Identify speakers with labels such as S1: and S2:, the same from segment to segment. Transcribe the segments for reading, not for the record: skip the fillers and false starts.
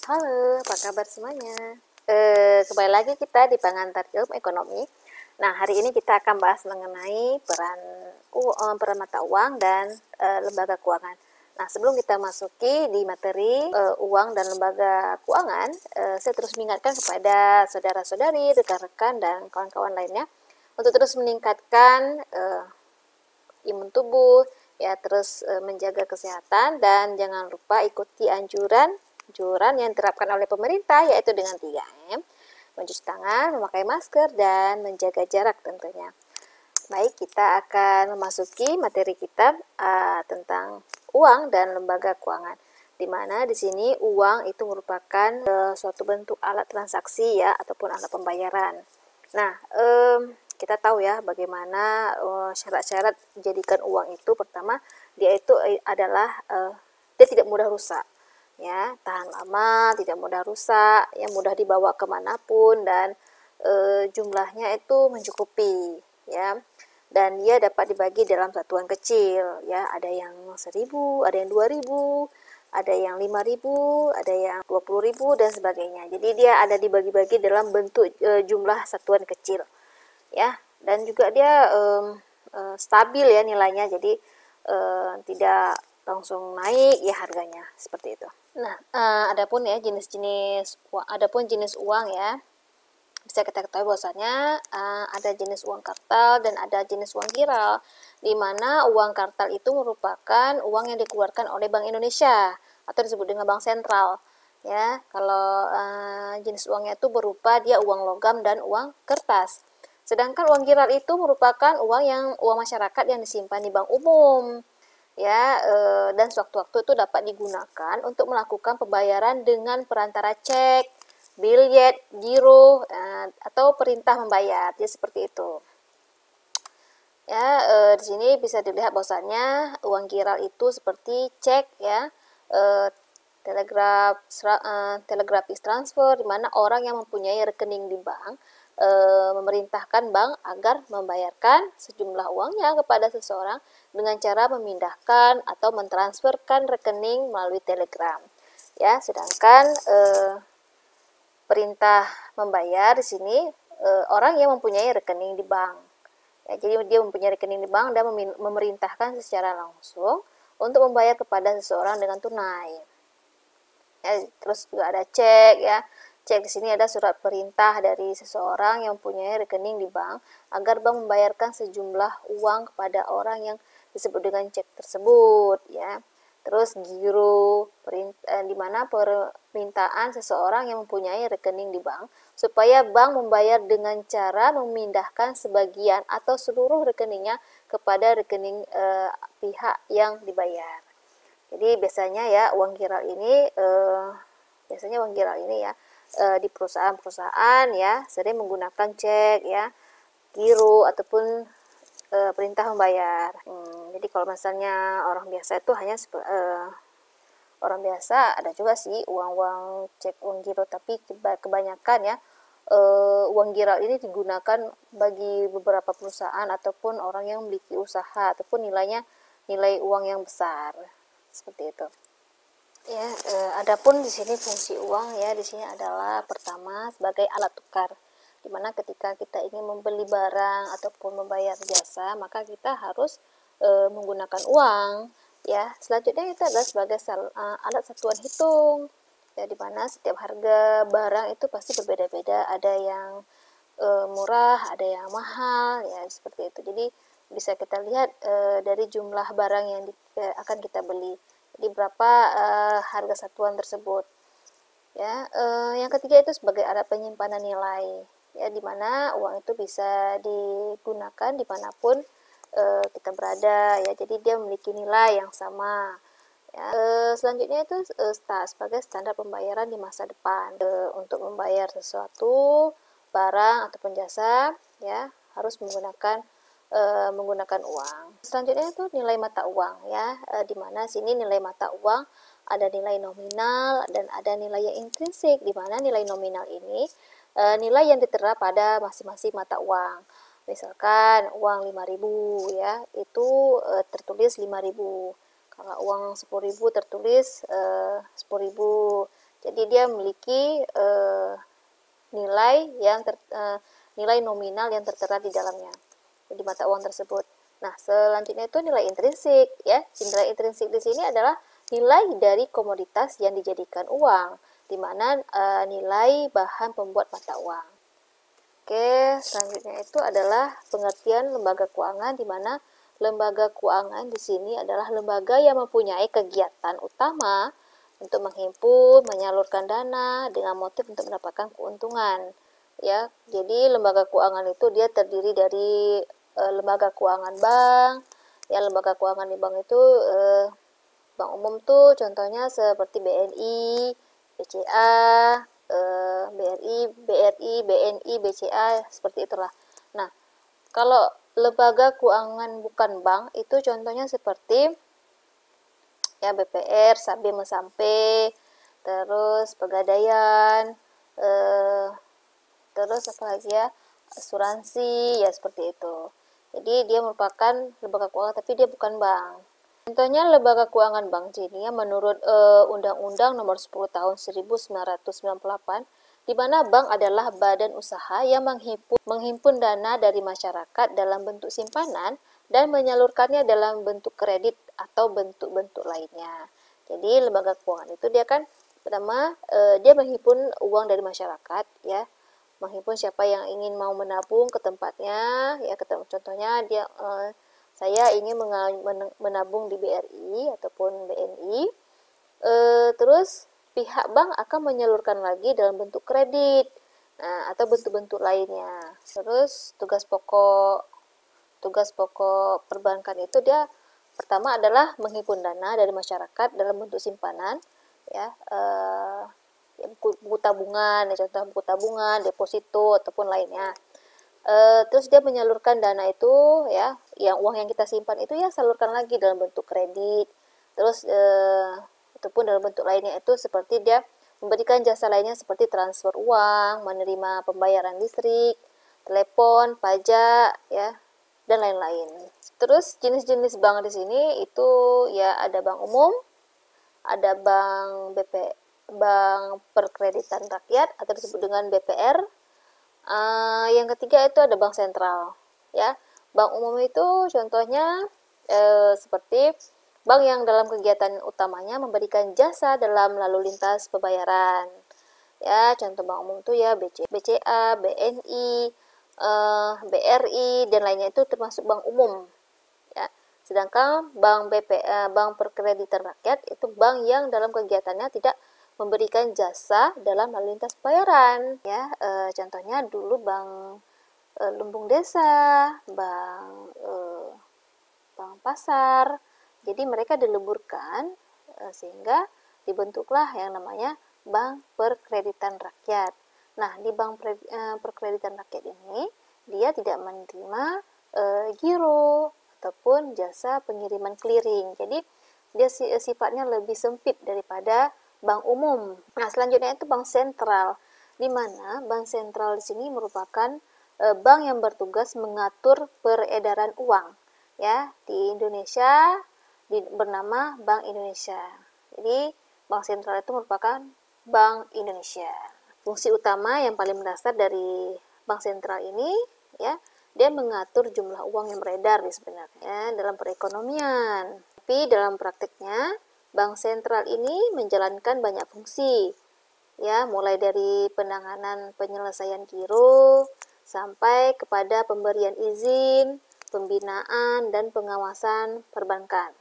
S1: Halo, apa kabar semuanya? Kembali lagi kita di pengantar ilmu ekonomi. Nah, hari ini kita akan bahas mengenai peran mata uang dan lembaga keuangan. Nah, sebelum kita masuki di materi uang dan lembaga keuangan, saya terus mengingatkan kepada saudara-saudari, rekan-rekan, dan kawan-kawan lainnya untuk terus meningkatkan imun tubuh, ya terus menjaga kesehatan dan jangan lupa ikuti anjuran yang diterapkan oleh pemerintah yaitu dengan 3M, mencuci tangan, memakai masker dan menjaga jarak tentunya. Baik, kita akan memasuki materi kita tentang uang dan lembaga keuangan. Di mana di sini uang itu merupakan suatu bentuk alat transaksi ya ataupun alat pembayaran. Nah, kita tahu ya bagaimana syarat-syarat menjadikan uang itu. Pertama, dia itu adalah dia tidak mudah rusak, ya, tahan lama, tidak mudah rusak, yang mudah dibawa kemanapun dan jumlahnya itu mencukupi, ya. Dan dia dapat dibagi dalam satuan kecil, ya. Ada yang 1.000, ada yang 2.000, ada yang 5.000, ada yang 20.000 dan sebagainya. Jadi dia ada dibagi-bagi dalam bentuk jumlah satuan kecil, ya. Dan juga dia stabil ya nilainya, jadi tidak langsung naik ya harganya seperti itu. Nah, adapun ya jenis uang ya, bisa kita ketahui bahwasanya ada jenis uang kartal dan ada jenis uang giral, di mana uang kartal itu merupakan uang yang dikeluarkan oleh Bank Indonesia atau disebut dengan bank sentral, ya. Kalau jenis uangnya itu berupa dia uang logam dan uang kertas. Sedangkan uang giral itu merupakan uang masyarakat yang disimpan di bank umum, ya, dan sewaktu-waktu itu dapat digunakan untuk melakukan pembayaran dengan perantara cek, biljet, giro, atau perintah membayar. Jadi seperti itu. Ya, di sini bisa dilihat bahwasannya uang giral itu seperti cek ya, telegrafis transfer, di mana orang yang mempunyai rekening di bank memerintahkan bank agar membayarkan sejumlah uangnya kepada seseorang dengan cara memindahkan atau mentransferkan rekening melalui telegram. Ya, sedangkan perintah membayar di sini orang yang mempunyai rekening di bank. Ya, jadi dia mempunyai rekening di bank dan memerintahkan secara langsung untuk membayar kepada seseorang dengan tunai. Ya, terus juga ada cek ya. Cek di sini ada surat perintah dari seseorang yang mempunyai rekening di bank agar bank membayarkan sejumlah uang kepada orang yang disebut dengan cek tersebut ya. Terus giro di mana permintaan seseorang yang mempunyai rekening di bank supaya bank membayar dengan cara memindahkan sebagian atau seluruh rekeningnya kepada rekening pihak yang dibayar. Jadi biasanya ya uang giral ini ya di perusahaan-perusahaan ya sering menggunakan cek ya, giro ataupun perintah membayar. Jadi kalau misalnya orang biasa itu hanya orang biasa ada juga sih uang cek, uang giro, tapi kebanyakan ya uang giral ini digunakan bagi beberapa perusahaan ataupun orang yang memiliki usaha ataupun nilai uang yang besar seperti itu. Ya, adapun di sini fungsi uang ya di sini adalah pertama sebagai alat tukar, dimana ketika kita ingin membeli barang ataupun membayar jasa maka kita harus menggunakan uang ya. Selanjutnya itu adalah sebagai alat satuan hitung ya, dimana setiap harga barang itu pasti berbeda-beda, ada yang murah, ada yang mahal ya seperti itu. Jadi bisa kita lihat dari jumlah barang yang akan kita beli, jadi berapa harga satuan tersebut ya. Yang ketiga itu sebagai alat penyimpanan nilai ya, dimana uang itu bisa digunakan dimanapun kita berada ya, jadi dia memiliki nilai yang sama ya. Selanjutnya itu sebagai standar pembayaran di masa depan. Untuk membayar sesuatu barang ataupun jasa ya harus menggunakan uang. Selanjutnya itu nilai mata uang ya, di mana sini nilai mata uang ada nilai nominal dan ada nilai yang intrinsik, di mana nilai nominal ini nilai yang diterap pada masing-masing mata uang. Misalkan uang 5.000 ya, itu tertulis 5.000. Kalau uang 10.000 tertulis 10.000. Jadi dia memiliki nilai nominal yang tertera di dalamnya di mata uang tersebut. Nah, selanjutnya itu nilai intrinsik ya. Nilai intrinsik di sini adalah nilai dari komoditas yang dijadikan uang, di mana nilai bahan pembuat mata uang. Oke, selanjutnya itu adalah pengertian lembaga keuangan, di mana lembaga keuangan di sini adalah lembaga yang mempunyai kegiatan utama untuk menghimpun, menyalurkan dana dengan motif untuk mendapatkan keuntungan. Ya, jadi lembaga keuangan itu dia terdiri dari lembaga keuangan bank. Ya, lembaga keuangan di bank itu bank umum tuh contohnya seperti BNI, BCA, BNI, BCA, seperti itulah. Nah, kalau lembaga keuangan bukan bank itu contohnya seperti ya BPR, Sambil Sampai, terus Pegadaian, terus apa lagi ya, asuransi, ya seperti itu. Jadi dia merupakan lembaga keuangan tapi dia bukan bank. Contohnya lembaga keuangan bank ini ya, menurut Undang-Undang Nomor 10 Tahun 1998, di mana bank adalah badan usaha yang menghimpun dana dari masyarakat dalam bentuk simpanan dan menyalurkannya dalam bentuk kredit atau bentuk-bentuk lainnya. Jadi lembaga keuangan itu dia kan pertama dia menghimpun uang dari masyarakat ya, menghimpun siapa yang ingin mau menabung ke tempatnya ya, contohnya dia saya ingin menabung di BRI ataupun BNI, terus pihak bank akan menyalurkan lagi dalam bentuk kredit, nah, atau bentuk-bentuk lainnya. Terus tugas pokok perbankan itu dia pertama adalah menghimpun dana dari masyarakat dalam bentuk simpanan, ya, buku tabungan, ya, contoh buku tabungan, deposito ataupun lainnya. Terus dia menyalurkan dana itu ya, yang uang yang kita simpan itu ya salurkan lagi dalam bentuk kredit, terus ataupun dalam bentuk lainnya itu seperti dia memberikan jasa lainnya seperti transfer uang, menerima pembayaran listrik, telepon, pajak ya, dan lain-lain. Terus jenis-jenis bank di sini itu ya ada bank umum, ada bank bank perkreditan rakyat atau disebut dengan BPR. Yang ketiga itu ada bank sentral ya. Bank umum itu contohnya seperti bank yang dalam kegiatan utamanya memberikan jasa dalam lalu lintas pembayaran ya. Contoh bank umum itu ya BCA, BNI, BRI dan lainnya itu termasuk bank umum ya. Sedangkan bank perkreditan rakyat itu bank yang dalam kegiatannya tidak memberikan jasa dalam lalu lintas pembayaran ya. Contohnya dulu bank lumbung desa, bank pasar. Jadi mereka dileburkan sehingga dibentuklah yang namanya bank perkreditan rakyat. Nah, di bank perkreditan rakyat ini dia tidak menerima giro ataupun jasa pengiriman clearing. Jadi dia sifatnya lebih sempit daripada bank umum. Nah, selanjutnya itu bank sentral, di mana bank sentral di sini merupakan bank yang bertugas mengatur peredaran uang ya di Indonesia, bernama Bank Indonesia. Jadi bank sentral itu merupakan Bank Indonesia. Fungsi utama yang paling mendasar dari bank sentral ini ya, dia mengatur jumlah uang yang beredar sebenarnya dalam perekonomian. Tapi dalam prakteknya bank sentral ini menjalankan banyak fungsi, ya, mulai dari penanganan penyelesaian giro sampai kepada pemberian izin, pembinaan, dan pengawasan perbankan.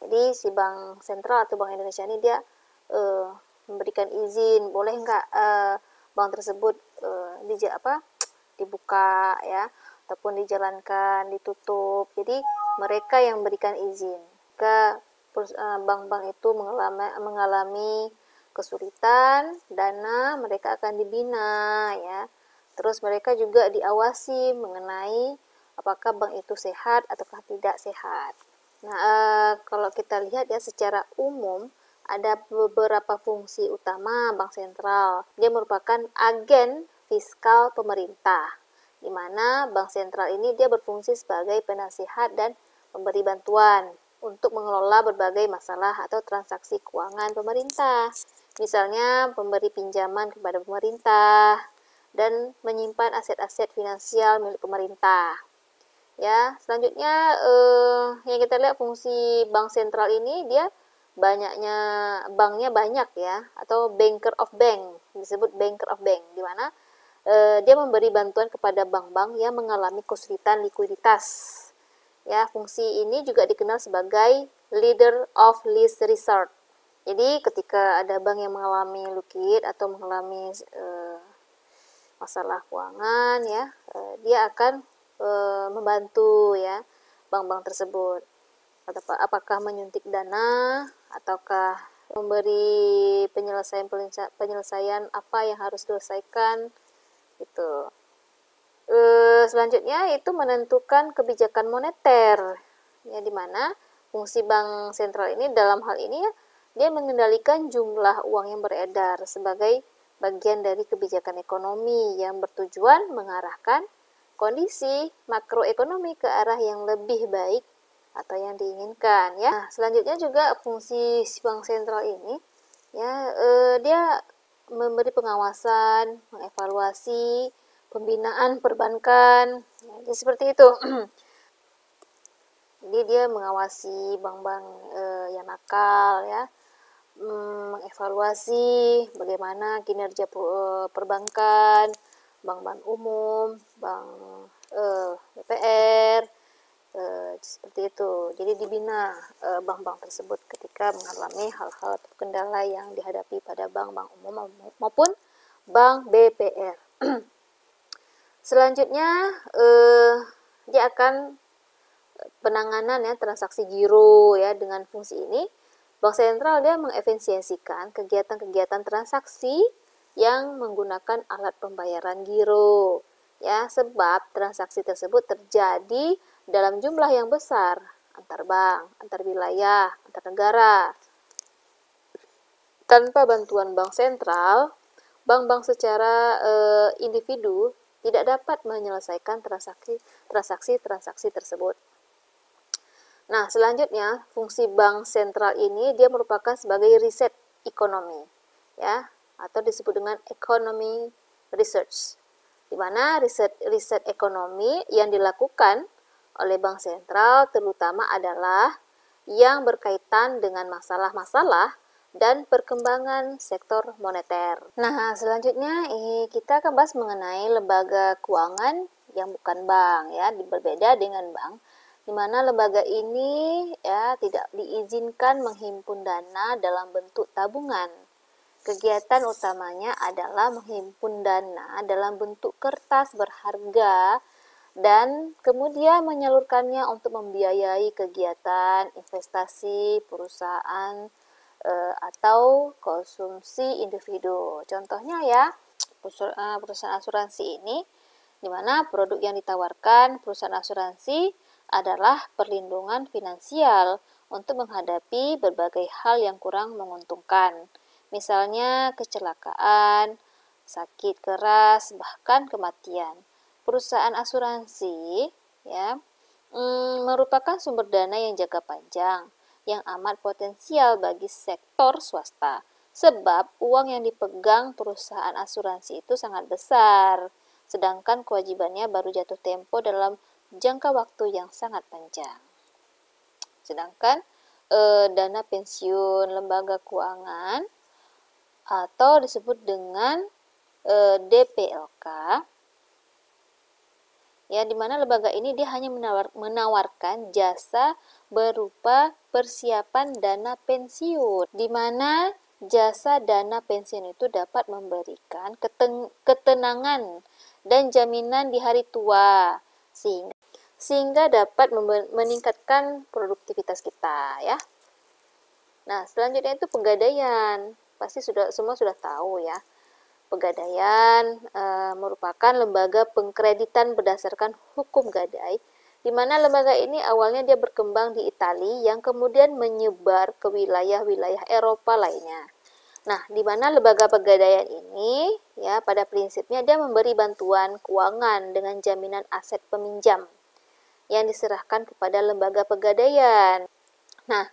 S1: Jadi si bank sentral atau Bank Indonesia ini dia memberikan izin, boleh nggak bank tersebut dibuka ya, ataupun dijalankan, ditutup. Jadi mereka yang memberikan izin ke bank-bank itu mengalami kesulitan dana, mereka akan dibina ya. Terus mereka juga diawasi mengenai apakah bank itu sehat ataukah tidak sehat. Nah, kalau kita lihat ya secara umum ada beberapa fungsi utama bank sentral. Dia merupakan agen fiskal pemerintah, di mana bank sentral ini dia berfungsi sebagai penasihat dan pemberi bantuan untuk mengelola berbagai masalah atau transaksi keuangan pemerintah. Misalnya pemberi pinjaman kepada pemerintah dan menyimpan aset-aset finansial milik pemerintah. Ya, selanjutnya yang kita lihat fungsi bank sentral ini dia banknya banyak ya, atau banker of bank, disebut banker of bank, di mana dia memberi bantuan kepada bank-bank yang mengalami kesulitan likuiditas. Ya, fungsi ini juga dikenal sebagai leader of last resort. Jadi ketika ada bank yang mengalami liquid atau mengalami masalah keuangan ya, dia akan membantu ya bank-bank tersebut. Apakah menyuntik dana ataukah memberi penyelesaian apa yang harus diselesaikan gitu. Selanjutnya itu menentukan kebijakan moneter, ya, dimana fungsi bank sentral ini dalam hal ini ya, dia mengendalikan jumlah uang yang beredar sebagai bagian dari kebijakan ekonomi yang bertujuan mengarahkan kondisi makroekonomi ke arah yang lebih baik atau yang diinginkan ya. Nah, selanjutnya juga fungsi bank sentral ini ya, dia memberi pengawasan, mengevaluasi pembinaan perbankan, ya, jadi seperti itu. Jadi dia mengawasi bank-bank yang nakal ya, mengevaluasi bagaimana kinerja perbankan, bank-bank umum, bank BPR, seperti itu. Jadi dibina bank-bank tersebut ketika mengalami hal-hal atau kendala yang dihadapi pada bank-bank umum maupun bank BPR. Selanjutnya dia akan penanganan ya transaksi giro ya. Dengan fungsi ini bank sentral dia mengefisiensikan kegiatan-kegiatan transaksi yang menggunakan alat pembayaran giro ya, sebab transaksi tersebut terjadi dalam jumlah yang besar antar bank, antar wilayah, antar negara. Tanpa bantuan bank sentral, bank-bank secara individu tidak dapat menyelesaikan transaksi tersebut. Nah, selanjutnya fungsi bank sentral ini dia merupakan sebagai riset ekonomi ya, atau disebut dengan economy research, di mana riset ekonomi yang dilakukan oleh bank sentral terutama adalah yang berkaitan dengan masalah-masalah dan perkembangan sektor moneter. Nah, selanjutnya kita akan bahas mengenai lembaga keuangan yang bukan bank ya, berbeda dengan bank, di mana lembaga ini ya tidak diizinkan menghimpun dana dalam bentuk tabungan. Kegiatan utamanya adalah menghimpun dana dalam bentuk kertas berharga dan kemudian menyalurkannya untuk membiayai kegiatan investasi perusahaan atau konsumsi individu. Contohnya ya, perusahaan asuransi ini, di mana produk yang ditawarkan perusahaan asuransi adalah perlindungan finansial untuk menghadapi berbagai hal yang kurang menguntungkan. Misalnya kecelakaan, sakit keras, bahkan kematian. Perusahaan asuransi ya merupakan sumber dana yang jangka panjang yang amat potensial bagi sektor swasta, sebab uang yang dipegang perusahaan asuransi itu sangat besar, sedangkan kewajibannya baru jatuh tempo dalam jangka waktu yang sangat panjang. Sedangkan dana pensiun lembaga keuangan atau disebut dengan DPLK ya, di mana lembaga ini dia hanya menawarkan jasa berupa persiapan dana pensiun, di mana jasa dana pensiun itu dapat memberikan ketenangan dan jaminan di hari tua, sehingga dapat meningkatkan produktivitas kita ya. Nah, selanjutnya itu pegadaian. Pasti semua sudah tahu ya. Pegadaian merupakan lembaga pengkreditan berdasarkan hukum gadai, di mana lembaga ini awalnya dia berkembang di Italia yang kemudian menyebar ke wilayah-wilayah Eropa lainnya. Nah, di mana lembaga pegadaian ini ya pada prinsipnya dia memberi bantuan keuangan dengan jaminan aset peminjam yang diserahkan kepada lembaga pegadaian. Nah,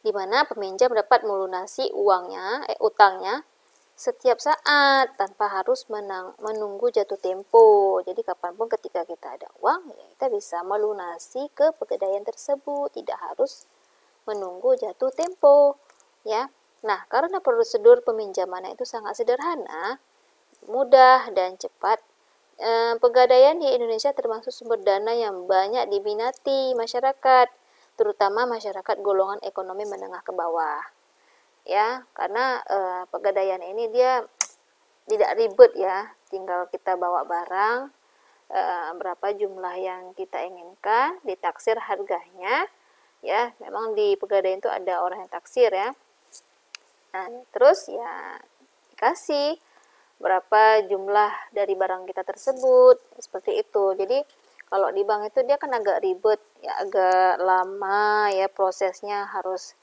S1: di mana peminjam dapat melunasi utangnya setiap saat tanpa harus menunggu jatuh tempo. Jadi kapanpun ketika kita ada uang, ya kita bisa melunasi ke pegadaian tersebut, tidak harus menunggu jatuh tempo, ya. Nah, karena prosedur peminjaman itu sangat sederhana, mudah dan cepat, pegadaian di Indonesia termasuk sumber dana yang banyak diminati masyarakat, terutama masyarakat golongan ekonomi menengah ke bawah. Ya, karena pegadaian ini dia tidak ribet ya, tinggal kita bawa barang berapa jumlah yang kita inginkan, ditaksir harganya, ya. Memang di pegadaian itu ada orang yang taksir ya. Nah, terus ya dikasih berapa jumlah dari barang kita tersebut, seperti itu. Jadi kalau di bank itu dia kan agak ribet ya, agak lama ya, prosesnya harus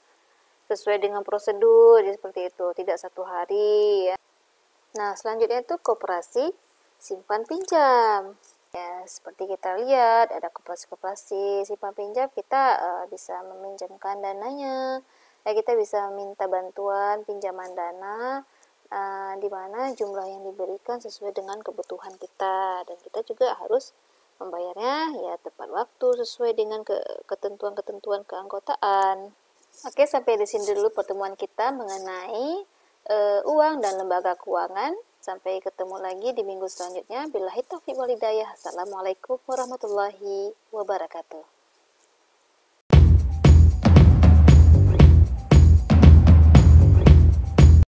S1: sesuai dengan prosedur ya, seperti itu, tidak 1 hari ya. Nah, selanjutnya itu koperasi simpan pinjam. Ya, seperti kita lihat ada koperasi-koperasi simpan pinjam, kita bisa meminjamkan dananya. Ya, kita bisa minta bantuan pinjaman dana di mana jumlah yang diberikan sesuai dengan kebutuhan kita, dan kita juga harus membayarnya ya tepat waktu sesuai dengan ketentuan-ketentuan keanggotaan. Oke, sampai di sini dulu pertemuan kita mengenai uang dan lembaga keuangan. Sampai ketemu lagi di minggu selanjutnya. Billahi taufiq wal hidayah. Assalamualaikum warahmatullahi wabarakatuh.